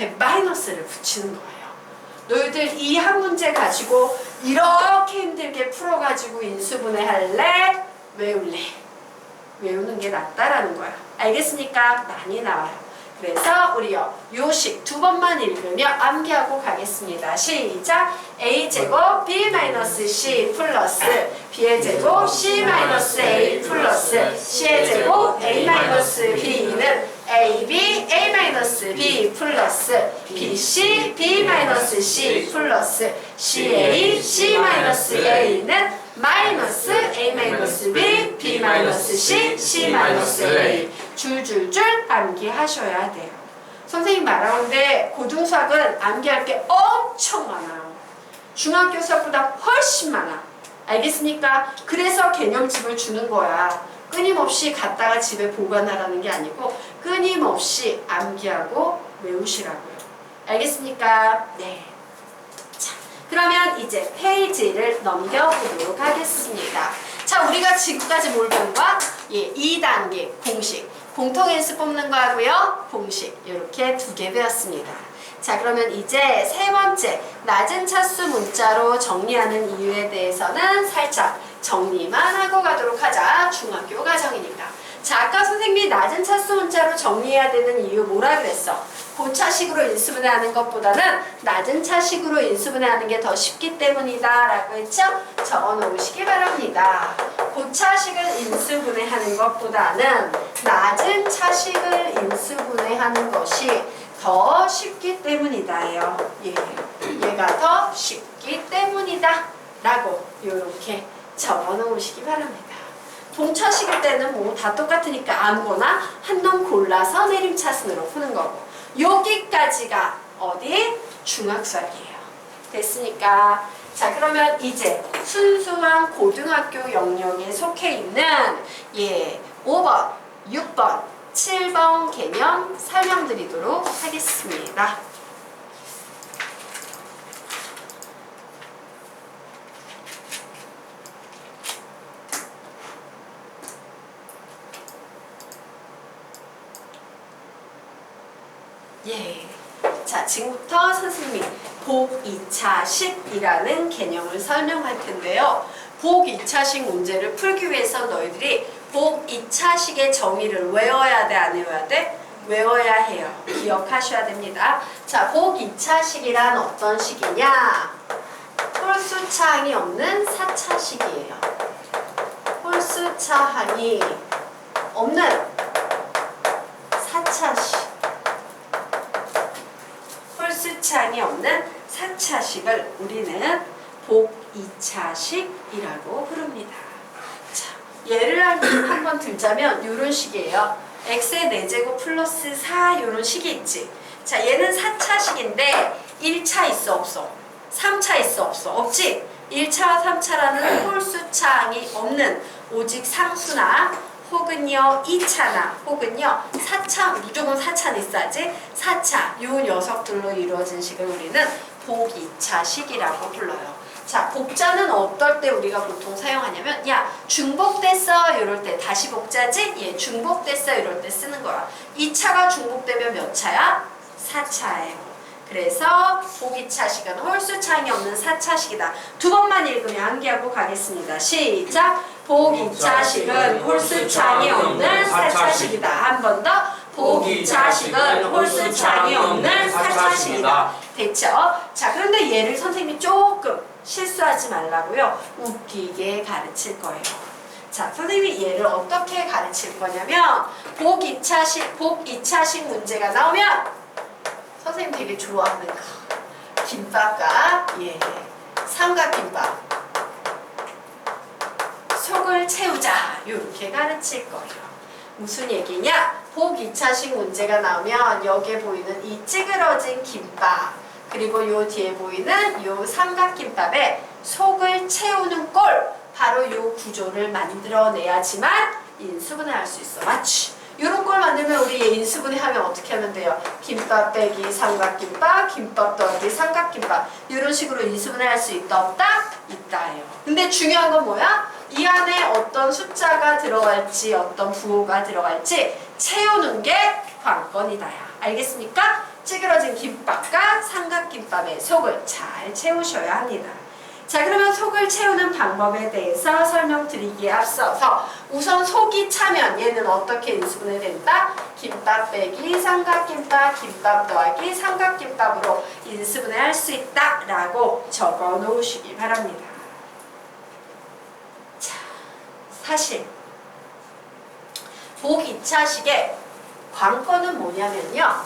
옆에 마이너스를 붙이는 거예요. 너희들 이 한 문제 가지고 이렇게 힘들게 풀어가지고 인수분해 할래? 외울래? 외우는 게 낫다라는 거야. 알겠습니까? 많이 나와요. 그래서 우리요 요식 두 번만 읽으며 암기하고 가겠습니다. 시작! a제곱 b-c 플러스 b의 제곱 c-a 플러스 c의 제곱 a-b는 ab a-b 플러스 bc b-c 플러스 ca c-a는 마이너스 a-b b-c c-a 줄줄줄 암기하셔야 돼요. 선생님 말하는데 고등수학은 암기할 게 엄청 많아요. 중학교 수학보다 훨씬 많아. 알겠습니까? 그래서 개념집을 주는 거야. 끊임없이 갖다가 집에 보관하라는 게 아니고 끊임없이 암기하고 외우시라고요. 알겠습니까? 네. 자, 그러면 이제 페이지를 넘겨보도록 하겠습니다. 자, 우리가 지금까지 뭘 배운 거야? 예, 2단계 공식. 공통인수 뽑는 거 하고요. 공식. 이렇게 두 개 배웠습니다. 자, 그러면 이제 세 번째 낮은 차수 문자로 정리하는 이유에 대해서는 살짝 정리만 하고 가도록 하자. 중학교 과정이니까. 자, 아까 선생님이 낮은 차수 문자로 정리해야 되는 이유 뭐라 그랬어? 고차식으로 인수분해하는 것보다는 낮은 차식으로 인수분해하는 게 더 쉽기 때문이다 라고 했죠? 적어 놓으시기 바랍니다. 고차식을 인수분해하는 것보다는 낮은 차식을 인수분해하는 것이 더 쉽기 때문이다예요. 예, 얘가 더 쉽기 때문이다 라고 이렇게 적어 놓으시기 바랍니다. 동차식일 때는 뭐 다 똑같으니까 아무거나 한 놈 골라서 내림차순으로 푸는 거고, 여기까지가 어디? 중학수학이에요. 됐으니까. 자, 그러면 이제 순수한 고등학교 영역에 속해 있는 5번, 6번, 7번 개념 설명드리도록 하겠습니다. 자, 지금부터 선생님이 복 2차식이라는 개념을 설명할 텐데요. 복 2차식 문제를 풀기 위해서 너희들이 복 2차식의 정의를 외워야 돼, 안 외워야 돼? 외워야 해요. 기억하셔야 됩니다. 자, 복 2차식이란 어떤 식이냐? 홀수차항이 없는 4차식이에요. 홀수차항이 없는 4차식. 홀수차항이 없는 4차식을 우리는 복 2차식이라고 부릅니다. 자, 예를 한번 들자면 이런 식이에요. x의 4제곱 플러스 4 이런 식이 있지. 자, 얘는 4차식인데 1차 있어 없어? 3차 있어 없어? 없지? 1차와 3차라는 홀수차항이 없는 오직 상수나 혹은요 2차나 혹은요 4차, 무조건 4차는 있어야지. 4차 요 녀석들로 이루어진 식을 우리는 복 2차식이라고 불러요. 자, 복자는 어떨 때 우리가 보통 사용하냐면, 야 중복됐어 이럴 때, 다시 복자지? 예, 중복됐어 이럴 때 쓰는 거야. 2차가 중복되면 몇 차야? 4차예요. 그래서 복 2차식은 홀수차항이 없는 4차식이다. 두 번만 읽으면 암기하고 가겠습니다. 시작! 복 2차식은 홀수차항이 없는 4차식이다. 한 번 더. 복 2차식은 홀수차항이 없는 4차식이다. 됐죠? 자, 그런데 얘를 선생님이 조금 실수하지 말라고요. 웃기게 가르칠 거예요. 자, 선생님이 얘를 어떻게 가르칠 거냐면, 복 2차식 문제가 나오면 선생님 되게 좋아하는 거, 김밥과 삼각김밥, 속을 채우자 이렇게 가르칠 거예요. 무슨 얘기냐? 복 2차식 문제가 나오면 여기에 보이는 이 찌그러진 김밥, 그리고 요 뒤에 보이는 요 삼각김밥에 속을 채우는 꼴, 바로 요 구조를 만들어내야지만 인수분해할 수 있어. 맞지? 이런 걸 만들면 우리 인수분해 하면 어떻게 하면 돼요? 김밥 빼기 삼각김밥, 김밥 더하기 삼각김밥, 이런 식으로 인수분해 할 수 있다 없다? 있다예요. 근데 중요한 건 뭐야? 이 안에 어떤 숫자가 들어갈지 어떤 부호가 들어갈지 채우는 게 관건이다야. 알겠습니까? 찌그러진 김밥과 삼각김밥의 속을 잘 채우셔야 합니다. 자, 그러면 속을 채우는 방법에 대해서 설명드리기에 앞서서 우선 속이 차면 얘는 어떻게 인수분해 된다? 김밥 빼기 삼각김밥, 김밥 더하기 삼각김밥으로 인수분해할 수 있다라고 적어 놓으시기 바랍니다. 자, 사실 복 2차식의 관건은 뭐냐면요.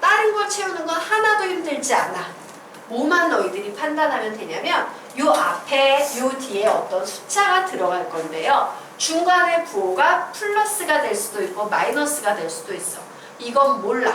다른 걸 채우는 건 하나도 힘들지 않아. 뭐만 너희들이 판단하면 되냐면 요 앞에 요 뒤에 어떤 숫자가 들어갈 건데요. 중간에 부호가 플러스가 될 수도 있고 마이너스가 될 수도 있어. 이건 몰라.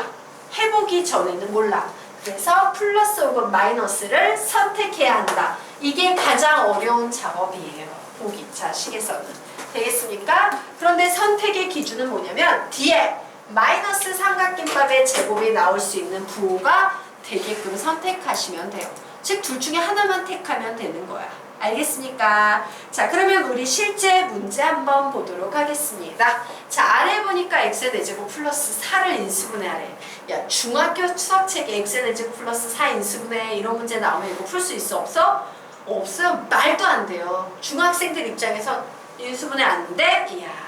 해보기 전에는 몰라. 그래서 플러스 혹은 마이너스를 선택해야 한다. 이게 가장 어려운 작업이에요. 복 2차 식에서는. 되겠습니까? 그런데 선택의 기준은 뭐냐면 뒤에 마이너스 삼각김밥의 제곱이 나올 수 있는 부호가 되게끔 선택하시면 돼요. 즉 둘 중에 하나만 택하면 되는 거야. 알겠습니까? 자, 그러면 우리 실제 문제 한번 보도록 하겠습니다. 자, 아래 보니까 x의 4제곱 플러스 4를 인수분해하래. 야, 중학교 수학책에 x의 4제곱 플러스 4 인수분해 이런 문제 나오면 이거 풀 수 있어? 없어? 없어요. 말도 안 돼요. 중학생들 입장에서 인수분해 안 돼? 이야.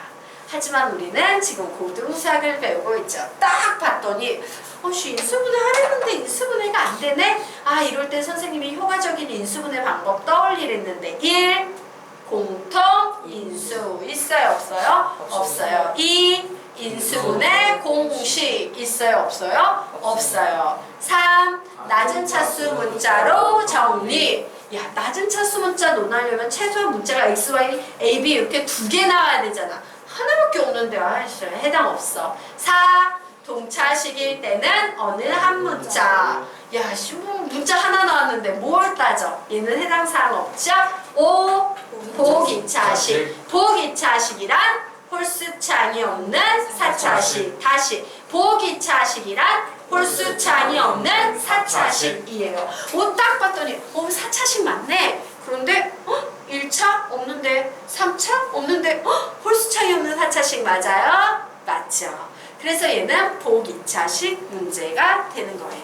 하지만 우리는 지금 고등수학을 배우고 있죠. 딱 봤더니 인수분해 하려는데 인수분해가 안 되네? 아, 이럴 때 선생님이 효과적인 인수분해 방법 떠올리랬는데 1. 공통 인수 있어요? 없어요? 없어요. 2. 인수분해 공식 있어요? 없어요? 없어요. 3. 낮은 차수 문자로 정리. 야, 낮은 차수 문자 논하려면 최소한 문자가 x, y, a, b 이렇게 2개 나와야 되잖아. 하나밖에 없는데 해당 없어. 4. 동차식일 때는 어느 한 문자. 야, 문자 하나 나왔는데 뭘 따져? 얘는 해당 사항 없죠? 5. 복 2차식. 복 2차식이란 홀수창이 없는 4차식. 다시 복 2차식이란 홀수창이 없는 4차식이에요. 딱 봤더니 4차식 맞네. 그런데 1차 없는데 3차 없는데 홀수창이 없는 4차식 맞아요? 맞죠. 그래서 얘는 복 2차식 문제가 되는 거예요.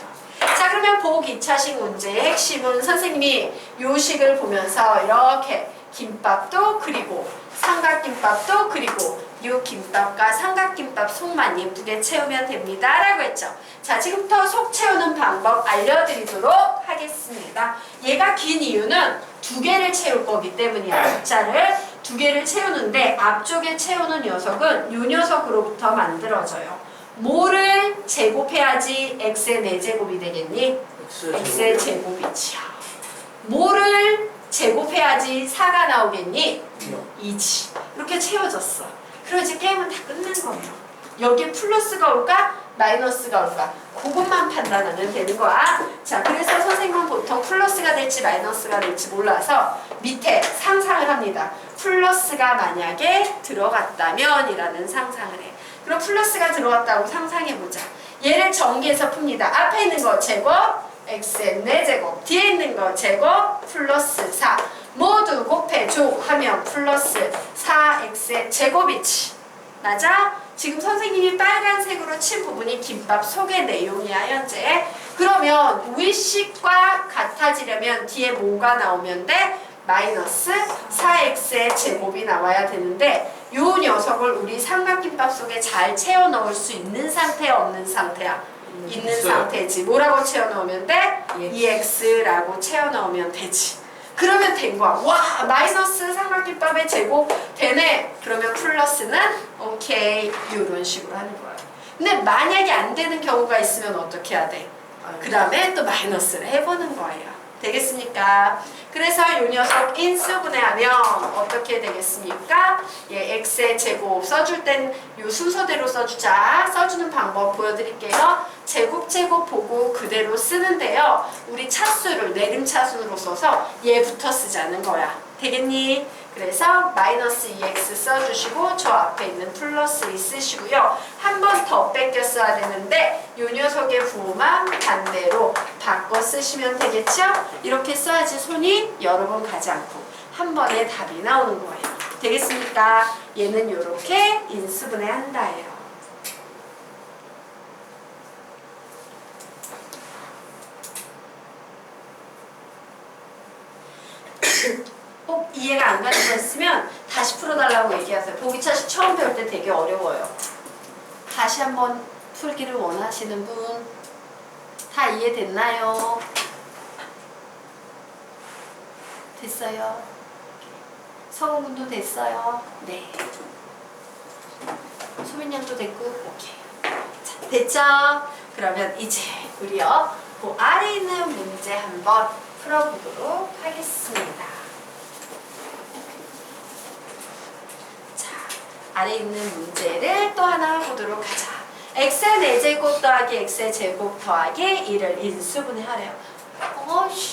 자, 그러면 복 2차식 문제의 핵심은 선생님이 요 식을 보면서 이렇게 김밥도 그리고 삼각김밥도 그리고 요 김밥과 삼각김밥 속만 예쁘게 채우면 됩니다 라고 했죠. 자, 지금부터 속 채우는 방법 알려드리도록 하겠습니다. 얘가 긴 이유는 2개를 채울 거기 때문이야. 숫자를 2개를 채우는데 앞쪽에 채우는 녀석은 요 녀석으로부터 만들어져요. 뭐를 제곱해야지 x의 4제곱이 되겠니? x의 제곱이지요. 뭐를 제곱해야지 4가 나오겠니? 2지. 이렇게 채워졌어. 그럼 이제 게임은 다 끝난 거예요. 여기에 플러스가 올까? 마이너스가 올까? 그것만 판단하면 되는 거야. 자, 그래서 선생님은 보통 플러스가 될지 마이너스가 될지 몰라서 밑에 상상을 합니다. 플러스가 만약에 들어갔다면 이라는 상상을 해. 그럼 플러스가 들어갔다고 상상해보자. 얘를 전개해서 풉니다. 앞에 있는 거 제곱, x의 4제곱, 뒤에 있는 거 제곱, 플러스 4. 모두 곱해줘 하면 플러스 4x의 제곱이지. 맞아? 지금 선생님이 빨간색으로 친 부분이 김밥 속의 내용이야, 현재. 그러면 위식과 같아지려면 뒤에 뭐가 나오면 돼? 마이너스 4x의 제곱이 나와야 되는데 요 녀석을 우리 삼각김밥 속에 잘 채워 넣을 수 있는 상태야, 없는 상태야? 있는 상태지. 뭐라고 채워 넣으면 돼? 2x라고 채워 넣으면 되지. 그러면 된 거야. 와, 마이너스 삼각김밥의 제곱 되네. 그러면 플러스는 오케이. 이런 식으로 하는 거야. 근데 만약에 안 되는 경우가 있으면 어떻게 해야 돼? 그 다음에 또 마이너스를 해보는 거예요. 되겠습니까? 그래서 이 녀석 인수분해하면 어떻게 되겠습니까? 예, x의 제곱 써줄 땐 이 순서대로 써주자. 써주는 방법 보여드릴게요. 제곱 보고 그대로 쓰는데요. 우리 차수를 내림차순으로 써서 얘부터 쓰자는 거야. 되겠니? 그래서 마이너스 2x 써주시고 저 앞에 있는 플러스 2 쓰시고요. 한 번 더 뺏겨 써야 되는데 이 녀석의 부호만 반대로 바꿔 쓰시면 되겠죠? 이렇게 써야지 손이 여러 번 가지 않고 한 번에 답이 나오는 거예요. 되겠습니까? 얘는 이렇게 인수분해 한다예요. 이해가 안 가는 거 있으면 다시 풀어달라고 얘기하세요. 보기차식 처음 배울 때 되게 어려워요. 다시 한번 풀기를 원하시는 분 다 이해됐나요? 됐어요? 성우분도 됐어요? 네. 소민양도 됐고, 오케이. 자, 됐죠? 그러면 이제 우리요, 그 아래 있는 문제 한번 풀어보도록 하겠습니다. 자, 아래 있는 문제를 또 하나 보도록 하자. x의 4제곱 더하기 x의 제곱 더하기 1을 인수분해 하래요.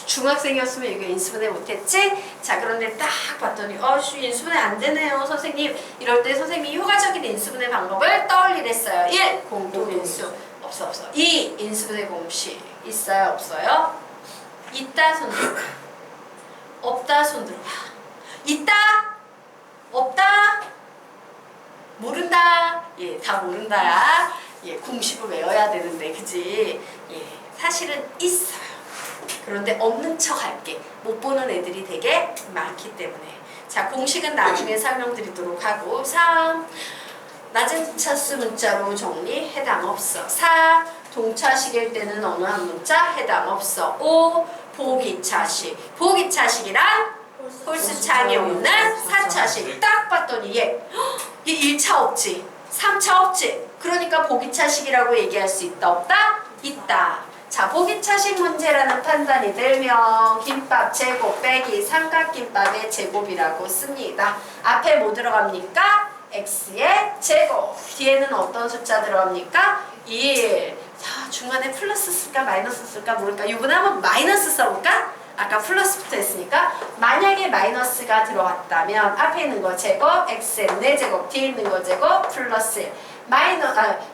중학생이었으면 이거 인수분해 못했지? 자, 그런데 딱 봤더니 인수분해 안 되네요 선생님. 이럴 때 선생님이 효과적인 인수분해 방법을 떠올리랬어요. 1. 공통인수. 없어. 2. 인수분해 공식. 있어요 없어요? 있다 손 들어봐. 없다 손 들어봐. 있다? 없다? 모른다? 예, 다 모른다야. 예, 공식을 외워야 되는데, 그지? 예, 사실은 있어요. 그런데 없는 척 할게. 못 보는 애들이 되게 많기 때문에. 자, 공식은 나중에 설명드리도록 하고. 3. 낮은 차수 문자로 정리, 해당 없어. 4. 동차식일 때는 어느 한 문자, 해당 없어. 5. 보기차식. 보기차식이란 홀수창이 없는 4차식. 딱 봤더니 얘 1차 없지, 3차 없지. 그러니까 보기차식이라고 얘기할 수 있다 없다? 있다. 자, 보기차식 문제라는 판단이 들면 김밥 제곱 빼기 삼각김밥의 제곱이라고 씁니다. 앞에 뭐 들어갑니까? x의 제곱. 뒤에는 어떤 숫자 들어갑니까? 1. 자, 중간에 플러스 쓸까 마이너스 쓸까 모를까? 이번에 한번 마이너스 써볼까? 아까 플러스부터 했으니까 만약에 마이너스가 들어갔다면 앞에 있는 거 제곱, x의 4제곱, 뒤에 있는 거 제곱, 플러스 1.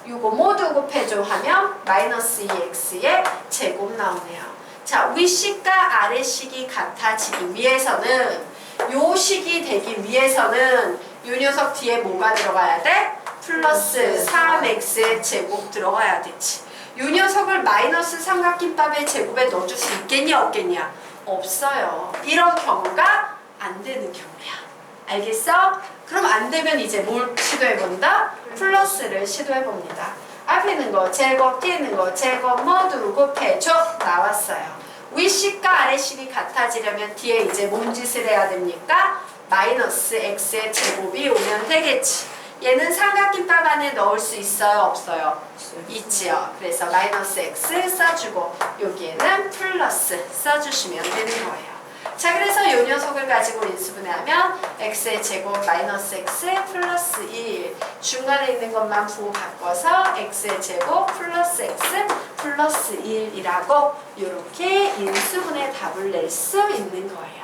요거 모두 곱해줘 하면 마이너스 2x의 제곱 나오네요. 자, 위식과 아래식이 같아지기 위해서는, 요 식이 되기 위해서는 요 녀석 뒤에 뭐가 들어가야 돼? 플러스 3x의 제곱 들어가야 되지. 요 녀석을 마이너스 삼각김밥의 제곱에 넣어줄 수 있겠냐 없겠냐? 없어요. 이런 경우가 안 되는 경우야. 알겠어? 그럼 안 되면 이제 뭘 시도해본다? 플러스를 시도해봅니다. 앞에 있는 거 제곱, 뒤에 있는 거 제곱 모두 곱해줘. 나왔어요. 위식과 아래식이 같아지려면 뒤에 이제 뭔 짓을 해야 됩니까? 마이너스 x의 제곱이 오면 되겠지. 얘는 삼각김밥 안에 넣을 수 있어요 없어요? 있지요. 그래서 마이너스 x 써주고 여기에는 플러스 써주시면 되는 거예요. 자, 그래서 요 녀석을 가지고 인수분해하면 x의 제곱 마이너스 x 플러스 1. 중간에 있는 것만 부호 바꿔서 x의 제곱 플러스 x 플러스 1이라고 이렇게 인수분해 답을 낼 수 있는 거예요.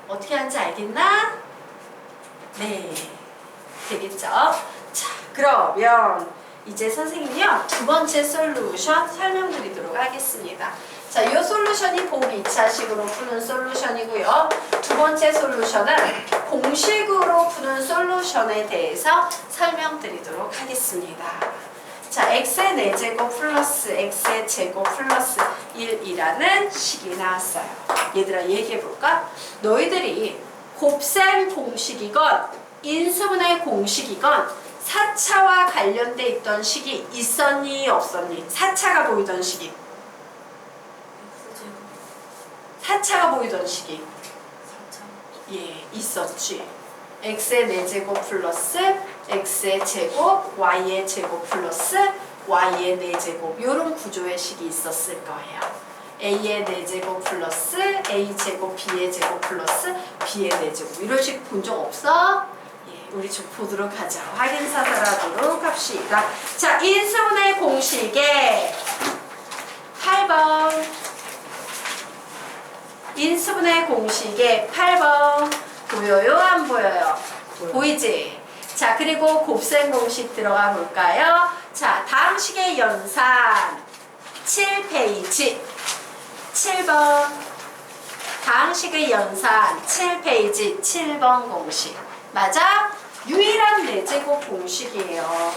어떻게 하는지 알겠나? 네, 되겠죠? 자, 그러면 이제 선생님이요, 두 번째 솔루션 설명드리도록 하겠습니다. 자, 이 솔루션이 보기 2차식으로 푸는 솔루션이고요. 두 번째 솔루션은 공식으로 푸는 솔루션에 대해서 설명드리도록 하겠습니다. 자, x의 4제곱 플러스 x의 제곱 플러스 1이라는 식이 나왔어요. 얘들아, 얘기해볼까? 너희들이 곱셈 공식이건 인수분해 공식이건 4차와 관련돼 있던 식이 있었니 없었니? 4차가 보이던 식이. 4차가 보이던 식이. 예, 있었지. x의 4제곱 플러스 x의 제곱, y의 제곱 플러스 y의 4제곱, 이런 구조의 식이 있었을 거예요. a의 4제곱 플러스 a제곱, b의 제곱 플러스 b의 4제곱, 이런 식 본 적 없어? 예, 우리 좀 보도록 하자. 확인사살하도록 합시다. 자, 인수분해 공식의 8번. 인수분해 공식의 8번. 보여요? 안 보여요? 보이지? 자, 그리고 곱셈 공식 들어가 볼까요? 자, 다음 식의 연산 7페이지 7번. 다음 식의 연산 7페이지 7번 공식. 맞아? 유일한 4제곱 공식이에요.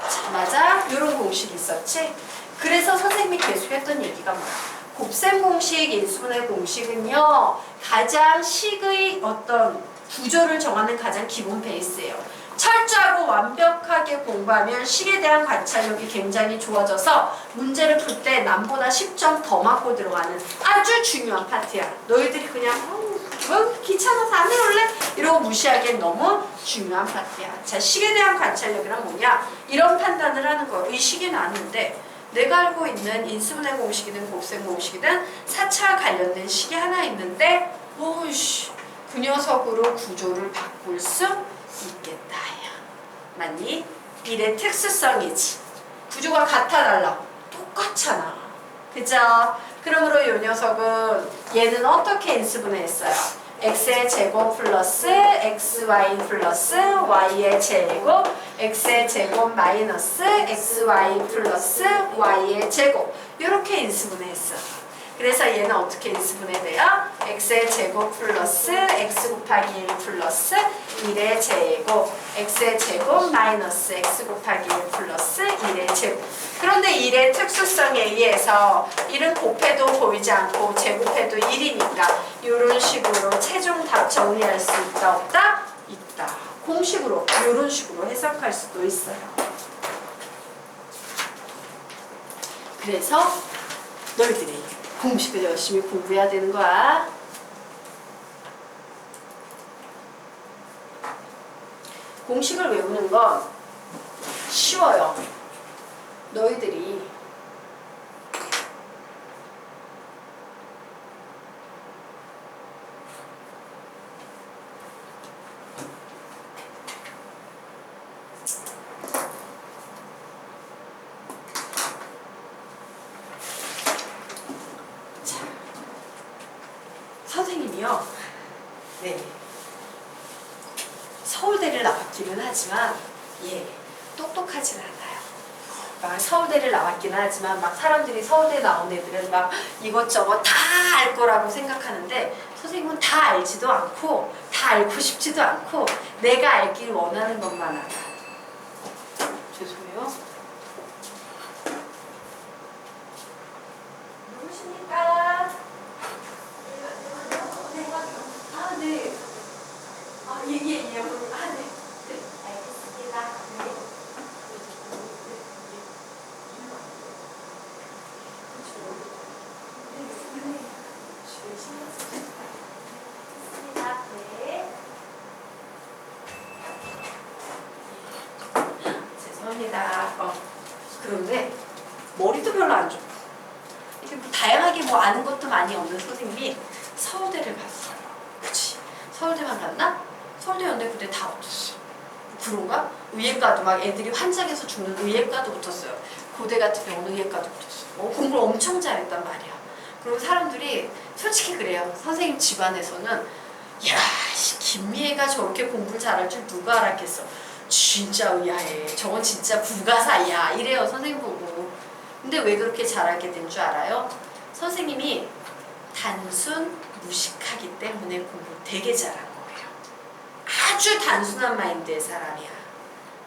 자, 맞아? 이런 공식이 있었지? 그래서 선생님이 계속했던 얘기가 뭐야? 곱셈 공식, 인수분해 공식은요, 가장 식의 어떤 구조를 정하는 가장 기본 베이스예요. 철저하고 완벽하게 공부하면 식에 대한 관찰력이 굉장히 좋아져서 문제를 풀 때 남보다 10점 더 맞고 들어가는 아주 중요한 파트야. 너희들이 그냥 귀찮아서 안 해올래? 이러고 무시하기엔 너무 중요한 파트야. 자, 식에 대한 관찰력이란 뭐냐? 이런 판단을 하는 거예요. 이 식이 나왔는데 내가 알고 있는 인수분해 공식이든 곱셈 공식이든 4차와 관련된 식이 하나 있는데 오이씨 그 녀석으로 구조를 바꿀 수 있겠다. 야. 맞니? 일의 특수성이지. 구조가 같아 달라? 똑같잖아. 그죠? 그러므로 이 녀석은 얘는 어떻게 인수분해했어요? x의 제곱 플러스 xy 플러스 y의 제곱 x의 제곱 마이너스 xy 플러스 y의 제곱 이렇게 인수분해했어. 그래서 얘는 어떻게 인수분해돼요? x의 제곱 플러스 x 곱하기 1 플러스 1의 제곱 x의 제곱 마이너스 x 곱하기 1 플러스 1의 제곱. 그런데 1의 특수성에 의해서 1은 곱해도 보이지 않고 제곱해도 1이니까 이런 식으로 최종 답 정리할 수 있다 없다? 있다. 공식으로 이런 식으로 해석할 수도 있어요. 그래서 너희들이 공식을 열심히 공부해야 되는 거야. 공식을 외우는 건 쉬워요. 너희들이 선생님이요. 네. 서울대를 나왔기는 하지만 똑똑하지는 않아요. 막 서울대를 나왔기는 하지만 막 사람들이 서울대 나온 애들은 막 이것저것 다 알 거라고 생각하는데 선생님은 다 알지도 않고 다 알고 싶지도 않고 내가 알길 원하는 것만 알아. 죄송해요. 누구십니까? 네. 예. 네. 알겠습니다. 네. 죄송합니다. 그런데 머리도 별로 안 좋고 이렇게 뭐 다양하게 뭐 아는 것도 많이 없는 선생님이 서울대를 갔어요. 그치? 서울대만 갔나? 서울대 연대 부대 다 붙었어. 그런가? 의예과도 막 애들이 환장해서 죽는 의예과도 붙었어요. 고대 같은 경우는 의예과도 붙었어. 공부를 엄청 잘했단 말이야. 그리고 사람들이 솔직히 그래요. 선생님 집안에서는 야, 김미애가 저렇게 공부를 잘할 줄 누가 알았겠어. 진짜 의아해. 저건 진짜 불가사야. 이래요 선생님 보고. 근데 왜 그렇게 잘하게 된 줄 알아요? 선생님이 단순 무식하기 때문에 공부를 되게 잘한 거예요. 아주 단순한 마인드의 사람이야.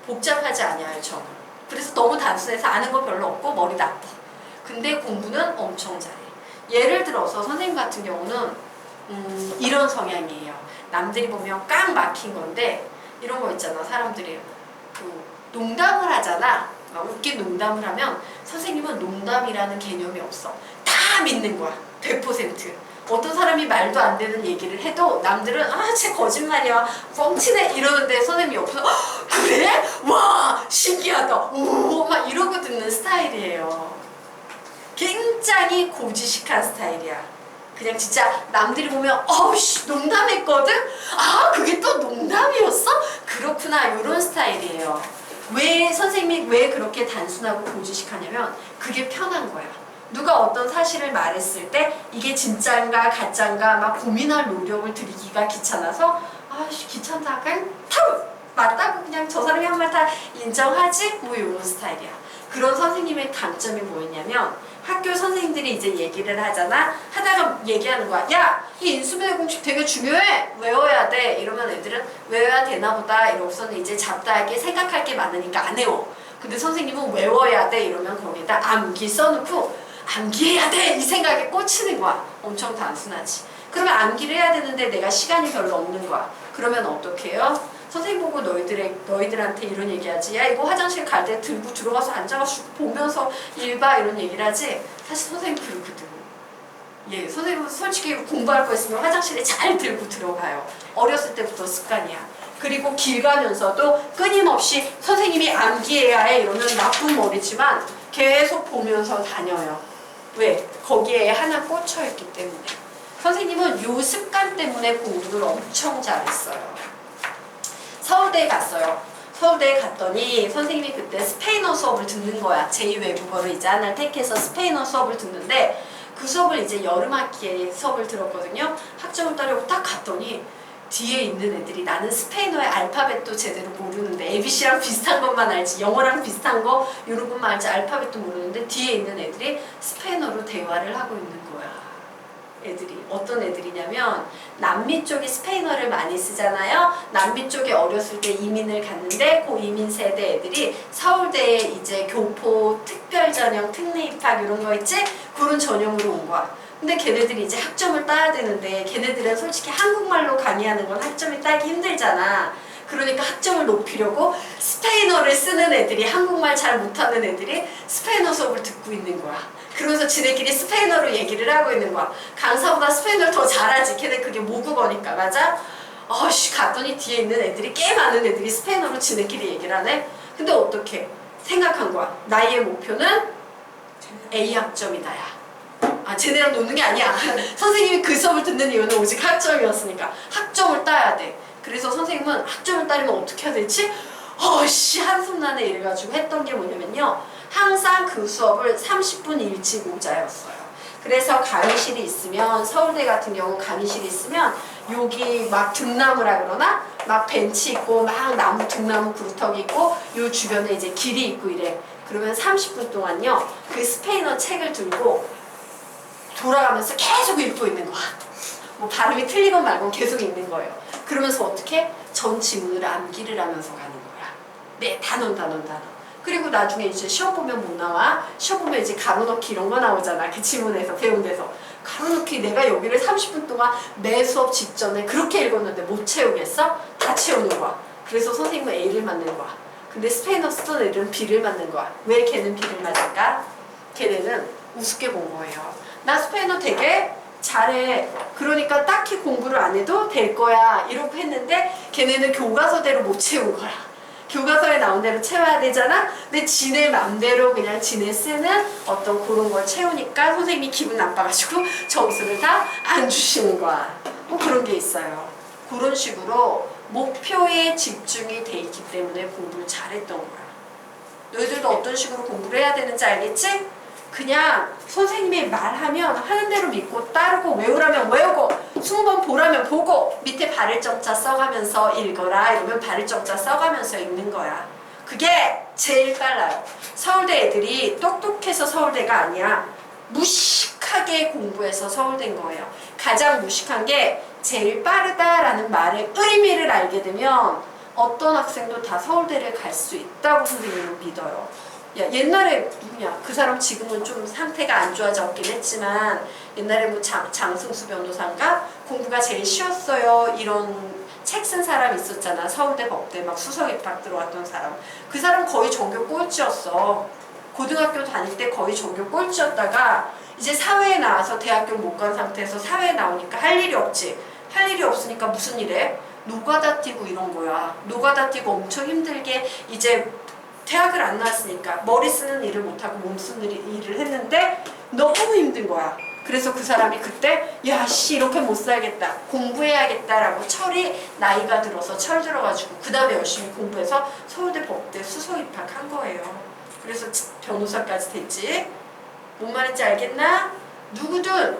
복잡하지 않아요 저는. 그래서 너무 단순해서 아는 거 별로 없고 머리 나빠. 근데 공부는 엄청 잘해. 예를 들어서 선생님 같은 경우는 이런 성향이에요. 남들이 보면 깡 막힌 건데 이런 거 있잖아. 사람들이 농담을 하잖아. 웃긴 농담을 하면 선생님은 농담이라는 개념이 없어. 다 믿는 거야. 100%. 어떤 사람이 말도 안 되는 얘기를 해도 남들은 쟤 거짓말이야. 뻥치네 이러는데 선생님이 옆에서 그래? 와 신기하다. 오 막 이러고 듣는 스타일이에요. 굉장히 고지식한 스타일이야. 그냥 진짜 남들이 보면 어우씨 농담했거든? 아 그게 또 농담이었어? 그렇구나 이런 스타일이에요. 왜 선생님이 왜 그렇게 단순하고 고지식하냐면 그게 편한 거야. 누가 어떤 사실을 말했을 때 이게 진짜인가 가짜인가 막 고민할 노력을 들이기가 귀찮아서 아씨 귀찮다 그냥 맞다고 그냥 저 사람이 한 말 다 인정하지? 뭐 이런 스타일이야. 그런 선생님의 강점이 뭐였냐면 학교 선생님들이 이제 얘기를 하잖아. 하다가 얘기하는 거야. 야, 이 인수분해 공식 되게 중요해. 외워야 돼. 이러면 애들은 외워야 되나 보다. 이러고서는 이제 잡다하게 생각할 게 많으니까 안 외워. 근데 선생님은 외워야 돼. 이러면 거기에다 암기 써놓고 암기해야 돼! 이 생각에 꽂히는 거야. 엄청 단순하지. 그러면 암기를 해야 되는데 내가 시간이 별로 없는 거야. 그러면 어떻게 해요? 선생님 보고 너희들한테 이런 얘기하지. 야, 이거 화장실 갈 때 들고 들어가서 앉아가지고 보면서 읽봐 이런 얘기를 하지. 사실 선생님 그러거든. 예, 선생님은 솔직히 공부할 거 있으면 화장실에 잘 들고 들어가요. 어렸을 때부터 습관이야. 그리고 길 가면서도 끊임없이 선생님이 암기해야 해 이러면 나쁜 머리지만 계속 보면서 다녀요. 왜? 거기에 하나 꽂혀있기 때문에. 선생님은 요 습관 때문에 공부를 엄청 잘했어요. 서울대에 갔어요. 서울대에 갔더니 선생님이 그때 스페인어 수업을 듣는 거야. 제2외국어를 이제 하나를 택해서 스페인어 수업을 듣는데 그 수업을 이제 여름학기에 수업을 들었거든요. 학점을 따려고 딱 갔더니 뒤에 있는 애들이 나는 스페인어의 알파벳도 제대로 모르는데 ABC랑 비슷한 것만 알지 영어랑 비슷한 거 이런 것만 알지 알파벳도 모르는데 뒤에 있는 애들이 스페인어로 대화를 하고 있는 거야. 애들이 어떤 애들이냐면 남미 쪽이 스페인어를 많이 쓰잖아요. 남미 쪽에 어렸을 때 이민을 갔는데 그 이민 세대 애들이 서울대에 이제 교포 특별전형 특례입학 이런 거 있지? 그런 전형으로 온 거야. 근데 걔네들이 이제 학점을 따야 되는데 걔네들은 솔직히 한국말로 강의하는 건 학점이 따기 힘들잖아. 그러니까 학점을 높이려고 스페인어를 쓰는 애들이 한국말 잘 못하는 애들이 스페인어 수업을 듣고 있는 거야. 그러면서 지네끼리 스페인어로 얘기를 하고 있는 거야. 강사보다 스페인어를 더 잘하지. 걔네 그게 모국어니까. 맞아? 갔더니 뒤에 있는 애들이 꽤 많은 애들이 스페인어로 지네끼리 얘기를 하네. 근데 어떻게 생각한 거야. 나의 목표는 A 학점이다 야. 쟤네랑 노는 게 아니야. 선생님이 그 수업을 듣는 이유는 오직 학점이었으니까 학점을 따야 돼. 그래서 선생님은 학점을 따려면 어떻게 해야 되지? 한숨 나네 이래가지고 했던 게 뭐냐면요. 항상 그 수업을 30분 일찍 오자였어요. 그래서 강의실이 있으면 서울대 같은 경우 강의실이 있으면 여기 막 등나무라 그러나? 막 벤치 있고 막 나무 등나무 그루터기 있고 요 주변에 이제 길이 있고 이래. 그러면 30분 동안요. 그 스페인어 책을 들고 돌아가면서 계속 읽고 있는 거야. 뭐 발음이 틀리건 말건 계속 읽는 거예요. 그러면서 어떻게? 전 지문을 암기를 하면서 가는 거야. 네, 단원. 그리고 나중에 이제 시험 보면 못 나와. 시험 보면 이제 가로넣기 이런 거 나오잖아. 그 지문에서 배운 데서. 가로넣기 내가 여기를 30분 동안 매 수업 직전에 그렇게 읽었는데 못 채우겠어? 다 채우는 거야. 그래서 선생님은 A를 맞는 거야. 근데 스페인어 쓰던 애들은 B를 맞는 거야. 왜 걔는 B를 맞을까? 걔네는 우습게 본 거예요. 나 스페인어 되게 잘해. 그러니까 딱히 공부를 안 해도 될 거야. 이렇게 했는데 걔네는 교과서대로 못 채운 거야. 교과서에 나온 대로 채워야 되잖아? 근데 지네 맘대로 그냥 지네 쓰는 어떤 그런 걸 채우니까 선생님이 기분 나빠가지고 점수를 다 안 주시는 거야. 뭐 그런 게 있어요. 그런 식으로 목표에 집중이 돼 있기 때문에 공부를 잘했던 거야. 너희들도 어떤 식으로 공부를 해야 되는지 알겠지? 그냥 선생님이 말하면 하는 대로 믿고 따르고 외우라면 외우고 20번 보라면 보고 밑에 발을 정자 써가면서 읽어라 이러면 발을 정자 써가면서 읽는 거야. 그게 제일 빨라요. 서울대 애들이 똑똑해서 서울대가 아니야. 무식하게 공부해서 서울대인 거예요. 가장 무식한 게 제일 빠르다라는 말의 의미를 알게 되면 어떤 학생도 다 서울대를 갈 수 있다고 선생님은 믿어요. 야, 옛날에 누구냐? 그 사람 지금은 좀 상태가 안 좋아졌긴 했지만 옛날에 뭐 장승수 변호사인가? 공부가 제일 쉬웠어요. 이런 책 쓴 사람 있었잖아. 서울대 법대 막 수석 입학 들어왔던 사람. 그 사람 거의 전교 꼴찌였어. 고등학교 다닐 때 거의 전교 꼴찌였다가 이제 사회에 나와서 대학교 못 간 상태에서 사회에 나오니까 할 일이 없지. 할 일이 없으니까 무슨 일해? 노가다 뛰고 이런 거야. 노가다 뛰고 엄청 힘들게 이제 대학을 안 나왔으니까 머리 쓰는 일을 못하고 몸 쓰는 일을 했는데 너무 힘든 거야. 그래서 그 사람이 그때 이렇게 못 살겠다. 공부해야겠다라고 나이가 들어서 철 들어가지고 그 다음에 열심히 공부해서 서울대 법대 수석 입학한 거예요. 그래서 변호사까지 됐지. 뭔 말인지 알겠나? 누구든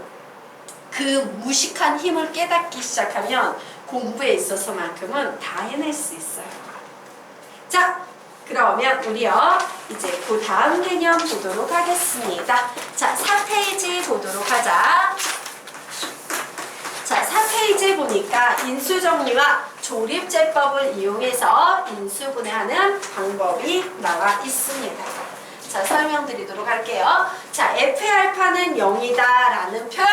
그 무식한 힘을 깨닫기 시작하면 공부에 있어서만큼은 다 해낼 수 있어요. 자, 그러면 우리요 이제 그 다음 개념 보도록 하겠습니다. 자, 4페이지 보도록 하자. 자, 4페이지 보니까 인수정리와 조립제법을 이용해서 인수분해하는 방법이 나와 있습니다. 자, 설명드리도록 할게요. 자, F의 알파는 0이다 라는 표현.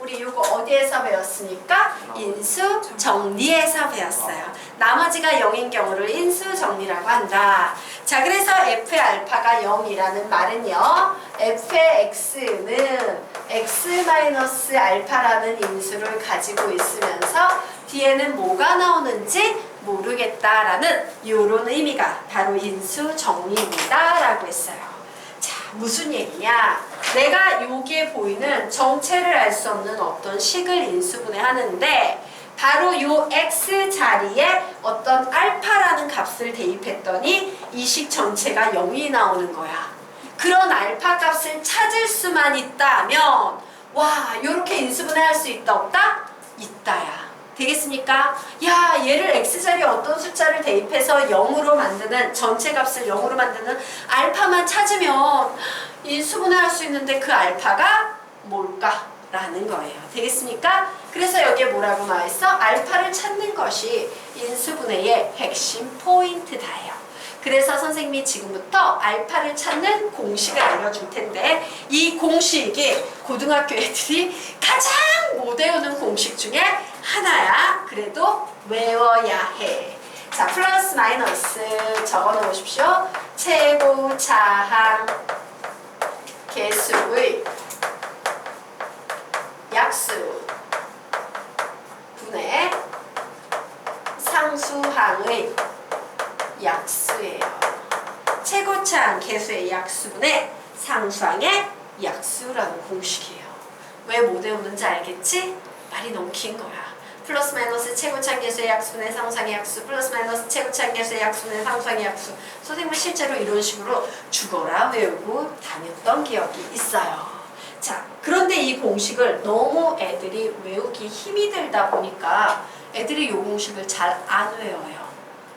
우리 이거 어디에서 배웠습니까? 인수 정리에서 배웠어요. 나머지가 0인 경우를 인수 정리라고 한다. 자, 그래서 F의 알파가 0이라는 말은요. F의 X는 X-알파라는 인수를 가지고 있으면서 뒤에는 뭐가 나오는지 모르겠다라는 이런 의미가 바로 인수 정리입니다 라고 했어요. 자, 무슨 얘기냐? 내가 여기에 보이는 정체를 알 수 없는 어떤 식을 인수분해하는데 바로 요 x 자리에 어떤 알파라는 값을 대입했더니 이 식 전체가 0이 나오는 거야. 그런 알파 값을 찾을 수만 있다면 와, 요렇게 인수분해할 수 있다 없다? 있다야. 되겠습니까? 야, 얘를 x자리에 어떤 숫자를 대입해서 0으로 만드는 전체 값을 0으로 만드는 알파만 찾으면 인수분해할 수 있는데 그 알파가 뭘까? 라는 거예요. 되겠습니까? 그래서 여기에 뭐라고 나와있어? 알파를 찾는 것이 인수분해의 핵심 포인트다예요. 그래서 선생님이 지금부터 알파를 찾는 공식을 알려줄 텐데 이 공식이 고등학교 애들이 가장 못 외우는 공식 중에 하나야. 그래도 외워야 해. 자, 플러스 마이너스 적어 놓으십시오. 최고 차항 개수의 약수 분의 상수항의 약수예요. 최고차항 개수의 약수분의 상수항의 약수라는 공식이에요. 왜 못 외우는지 알겠지? 말이 너무 긴 거야. 플러스 마이너스 최고차항 개수의 약수분의 상수항의 약수, 플러스 마이너스 최고차항 개수의 약수분의 상수항의 약수. 선생님은 실제로 이런 식으로 죽어라 외우고 다녔던 기억이 있어요. 자, 그런데 이 공식을 너무 애들이 외우기 힘이 들다 보니까 애들이 이 공식을 잘 안 외워요.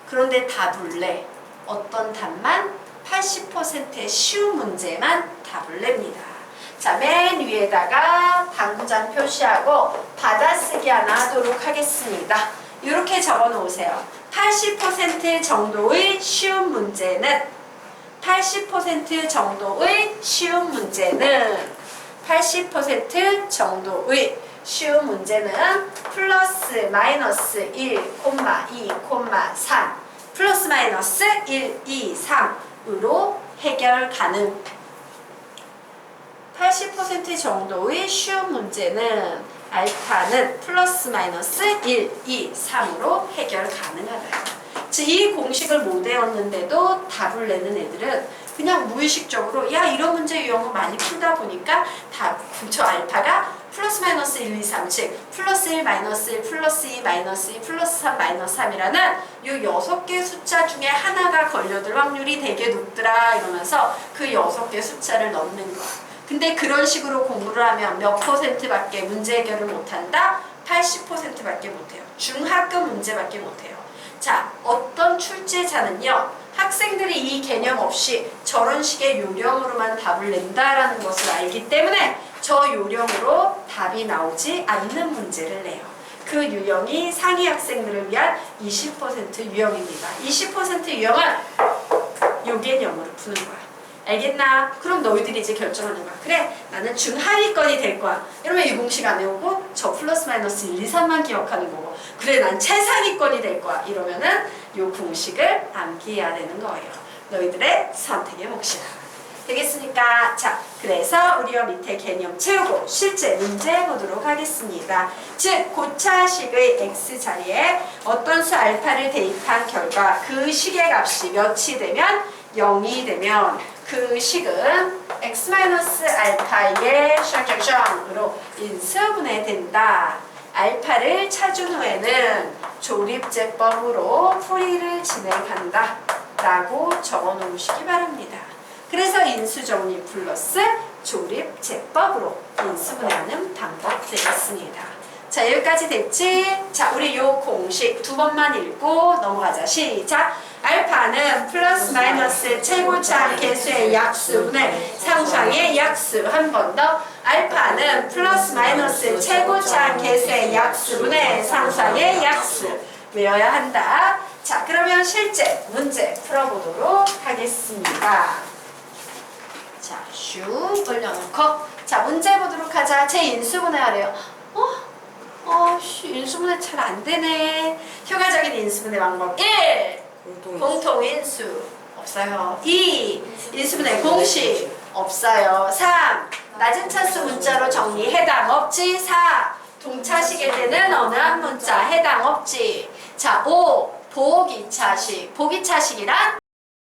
그런데 답을 내. 어떤 답만? 80%의 쉬운 문제만 답을 냅니다. 자, 맨 위에다가 당구장 표시하고 받아쓰기 하나 하도록 하겠습니다. 이렇게 적어 놓으세요. 80% 정도의 쉬운 문제는 80% 정도의 쉬운 문제는 80% 정도의 쉬운 문제는 플러스 마이너스 1, 2, 3 플러스 마이너스 1, 2, 3으로 해결 가능. 80% 정도의 쉬운 문제는 알파는 플러스 마이너스 1, 2, 3으로 해결 가능하다. 즉, 이 공식을 못 외웠는데도 답을 내는 애들은 그냥 무의식적으로 야, 이런 문제 유형을 많이 풀다 보니까 저 알파가 플러스 마이너스 1, 2, 3, 즉 플러스 1, 마이너스 1, 플러스 2, 마이너스 2, 플러스 3, 마이너스 3이라는 이 6개 숫자 중에 하나가 걸려들 확률이 되게 높더라 이러면서 그 6개 숫자를 넣는 거야. 근데 그런 식으로 공부를 하면 몇 %밖에 문제 해결을 못한다? 80%밖에 못해요. 중하급 문제밖에 못해요. 자, 어떤 출제자는요, 학생들이 이 개념 없이 저런 식의 요령으로만 답을 낸다라는 것을 알기 때문에 저 요령으로 답이 나오지 않는 문제를 내요. 그 유형이 상위 학생들을 위한 20% 유형입니다. 20% 유형은 요 개념으로 푸는 거야. 알겠나? 그럼 너희들이 이제 결정하는 거야. 그래, 나는 중하위권이 될 거야. 이러면 이 공식 안 외우고 저 플러스 마이너스 1, 2, 3만 기억하는 거고, 그래, 난 최상위권이 될 거야. 이러면은 이 공식을 암기해야 되는 거예요. 너희들의 선택의 몫이야. 되겠습니까? 자, 그래서 우리가 밑에 개념 채우고 실제 문제 보도록 하겠습니다. 즉, 고차식의 x자리에 어떤 수 알파를 대입한 결과 그 식의 값이 몇이 되면 0이 되면 그 식은 x-알파의 샹샹샹으로 인수분해된다. 알파를 찾은 후에는 조립제법으로 풀이를 진행한다 라고 적어 놓으시기 바랍니다. 그래서 인수정리 플러스 조립제법으로 인수분해하는 방법 되겠습니다. 자, 여기까지 됐지? 자, 우리 요 공식 두 번만 읽고 넘어가자. 시작! 알파는 플러스 마이너스 최고차항 개수의 약수분의 상수항의 약수. 한 번 더. 알파는 플러스 마이너스 최고차항 개수의 약수분의 상수항의 약수. 외워야 한다. 자, 그러면 실제 문제 풀어보도록 하겠습니다. 자, 슉 올려놓고 자, 문제 보도록 하자. 제 인수분해하래요. 인수분해 잘 안 되네. 효과적인 인수분해 방법 1. 공통인수 없어요. 2. 인수분해 공식 없어요. 3. 낮은 차수 문자로 정리 해당 없지. 4. 동차식일 때는 어느 한 문자 해당 없지. 자, 5. 보기차식. 보기차식이란